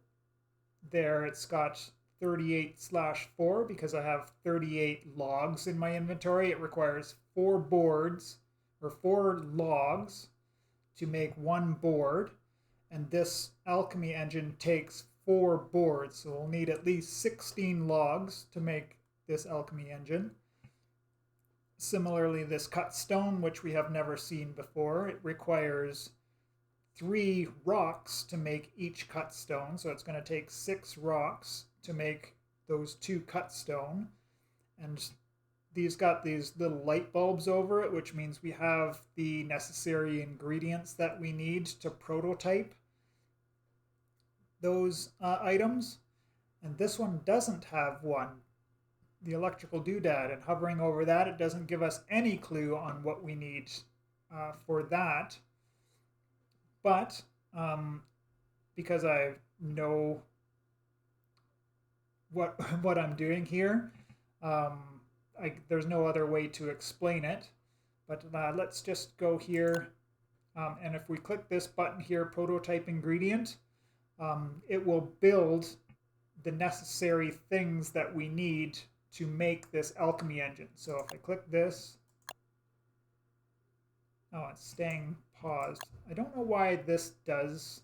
there, it's got 38/4 because I have 38 logs in my inventory. It requires 4 boards or 4 logs to make 1 board. And this alchemy engine takes 4 boards, so we'll need at least 16 logs to make this alchemy engine. Similarly, this cut stone, which we have never seen before, it requires 3 rocks to make each cut stone, so it's going to take 6 rocks to make those 2 cut stone. And these got these little light bulbs over it, which means we have the necessary ingredients that we need to prototype those items. And this one doesn't have one, the electrical doodad, and hovering over that, it doesn't give us any clue on what we need for that. But because I know what I'm doing here, there's no other way to explain it. But let's just go here, and if we click this button here, prototype ingredient, it will build the necessary things that we need to make this alchemy engine. So if I click this, oh, it's staying paused. I don't know why this does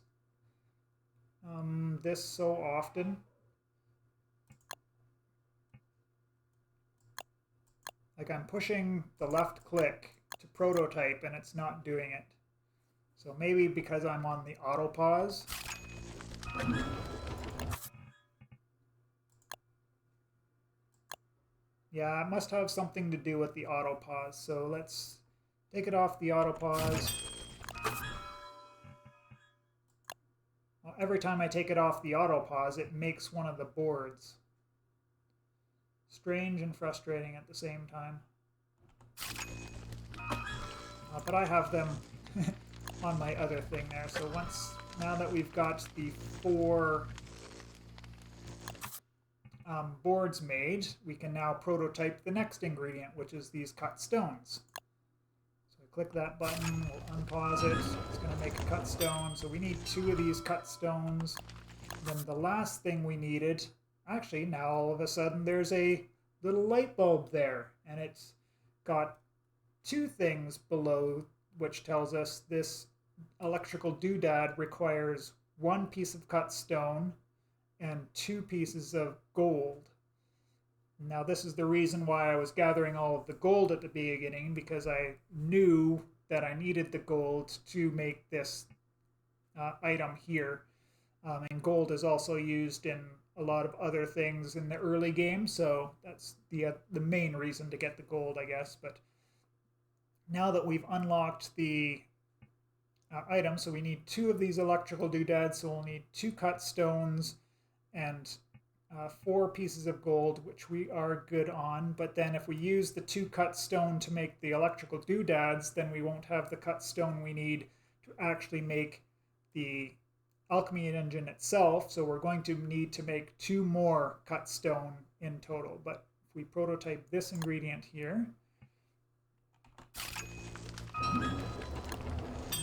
this so often. Like I'm pushing the left click to prototype and it's not doing it. So maybe because I'm on the auto pause. Yeah, it must have something to do with the auto pause. So let's take it off the auto pause. Well, every time I take it off the auto pause, it makes one of the boards. Strange and frustrating at the same time. But I have them on my other thing there. So now that we've got the 4 boards made, we can now prototype the next ingredient, which is these cut stones. So I click that button, we'll unpause it, it's going to make a cut stone. So we need 2 of these cut stones. Then the last thing we needed, actually now all of a sudden there's a little light bulb there, and it's got 2 things below, which tells us this electrical doodad requires 1 piece of cut stone and 2 pieces of gold. Now this is the reason why I was gathering all of the gold at the beginning, because I knew that I needed the gold to make this item here. And gold is also used in a lot of other things in the early game, so that's the main reason to get the gold, I guess. But now that we've unlocked the item, so we need 2 of these electrical doodads, so we'll need 2 cut stones and 4 pieces of gold, which we are good on. But then if we use the 2 cut stone to make the electrical doodads, then we won't have the cut stone we need to actually make the alchemy engine itself. So we're going to need to make 2 more cut stone in total. But if we prototype this ingredient here,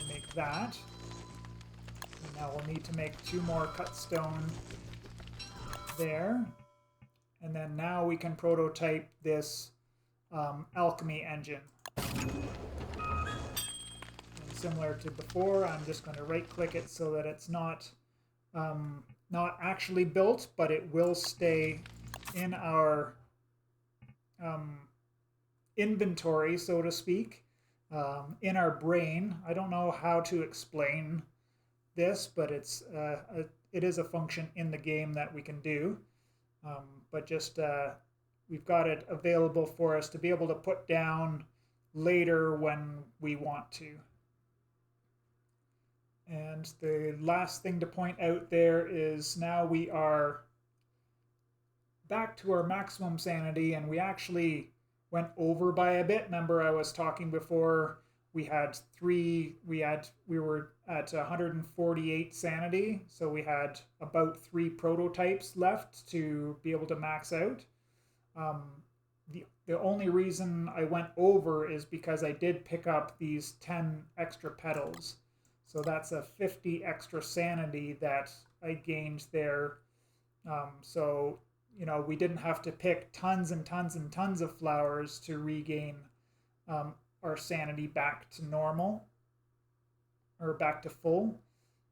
make that. And now we'll need to make 2 more cut stone there. And then now we can prototype this alchemy engine. And similar to before, I'm just going to right click it so that it's not actually built, but it will stay in our inventory, so to speak, in our brain. I don't know how to explain this, but it is a function in the game that we can do. But just we've got it available for us to be able to put down later when we want to. And the last thing to point out there is now we are back to our maximum sanity, and we actually went over by a bit. Remember, I was talking before, we were at 148 sanity, so we had about 3 prototypes left to be able to max out. The only reason I went over is because I did pick up these 10 extra petals. So that's a 50 extra sanity that I gained there. So, you know, we didn't have to pick tons and tons and tons of flowers to regain our sanity back to normal, or back to full.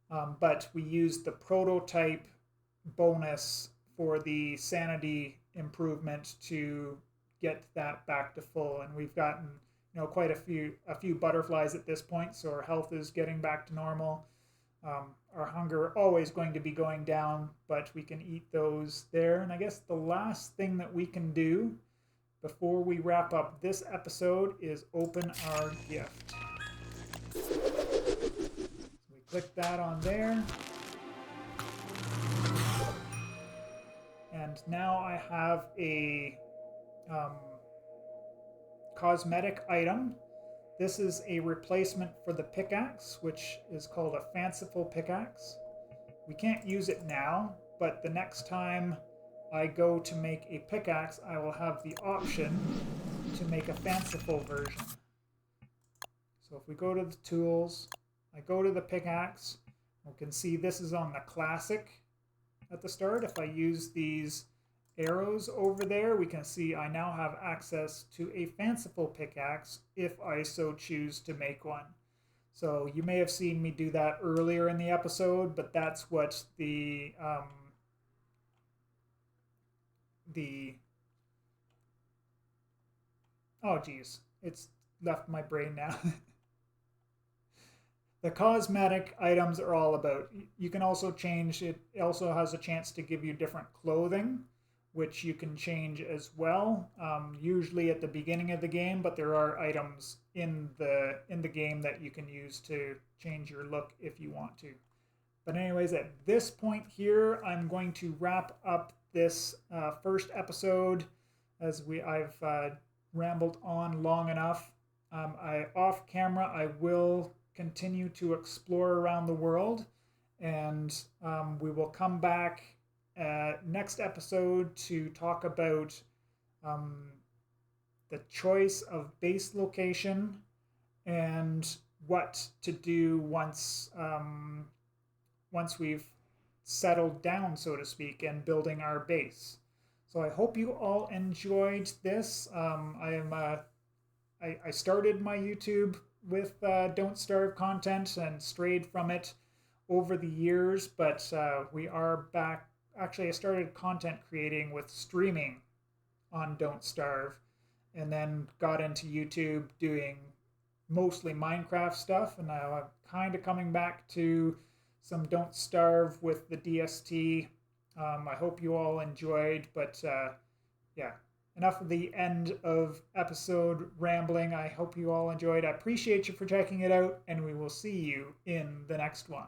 But we used the prototype bonus for the sanity improvement to get that back to full. And we've gotten, you know, quite a few butterflies at this point, so our health is getting back to normal. Our hunger always going to be going down, but we can eat those there. And I guess the last thing that we can do before we wrap up this episode is open our gift. So we click that on there. And now I have a cosmetic item. This is a replacement for the pickaxe, which is called a fanciful pickaxe. We can't use it now, but the next time I go to make a pickaxe, I will have the option to make a fanciful version. So if we go to the tools, I go to the pickaxe, we can see this is on the classic at the start. If I use these arrows over there, we can see I now have access to a fanciful pickaxe if I so choose to make one. So you may have seen me do that earlier in the episode, but that's what the oh geez, it's left my brain now. The cosmetic items are all about. You can also change it. It also has a chance to give you different clothing, which you can change as well, usually at the beginning of the game, but there are items in the game that you can use to change your look if you want to. But anyways, at this point here, I'm going to wrap up this first episode, as I've rambled on long enough. Off camera, I will continue to explore around the world, and we will come back next episode to talk about the choice of base location and what to do once we've settled down, so to speak, and building our base. So I hope you all enjoyed this. I started my YouTube with Don't Starve content and strayed from it over the years, but we are back. Actually, I started content creating with streaming on Don't Starve, and then got into YouTube doing mostly Minecraft stuff, and now I'm kind of coming back to some Don't Starve with the DST I hope you all enjoyed, but yeah, enough of the end of episode rambling. I hope you all enjoyed. I appreciate you for checking it out, and we will see you in the next one.